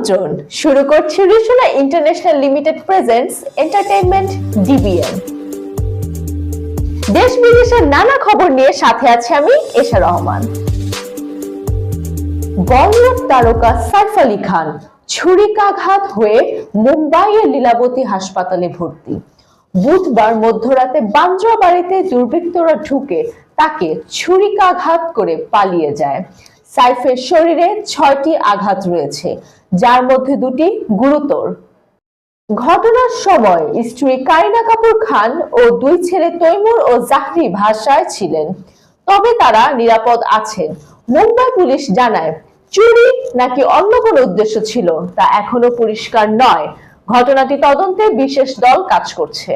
আমন্ত্রণ শুরু করছি Resona international limited presents entertainment DBN. দেশ বিদেশের নানা খবর নিয়ে সাথে আছে আমি এশা রহমান। বলিউড তারকা সাইফ আলী খান ছুরিকাঘাত হয়ে মুম্বাইয়ের লীলাবতী হাসপাতালে ভর্তি। বুধবার মধ্যরাতে বান্দ্রা বাড়িতে দুর্বৃত্তরা ঢুকে তাকে ছুরিকাঘাত করে পালিয়ে যায়। সাইফের শরীরে 6টি আঘাত রয়েছে, যার মধ্যে 2টি গুরুতর। ঘটনার সময় স্ত্রী কারিনা কাপুর খান ও 2 ছেলে তৈমুর ও জাহরি ভাষায় ছিলেন, তবে তারা নিরাপদ আছেন। মুম্বাই পুলিশ জানায়, চুরি নাকি অন্য কোনো উদ্দেশ্য ছিল তা এখনো পরিষ্কার নয়। ঘটনাটি তদন্তে বিশেষ দল কাজ করছে।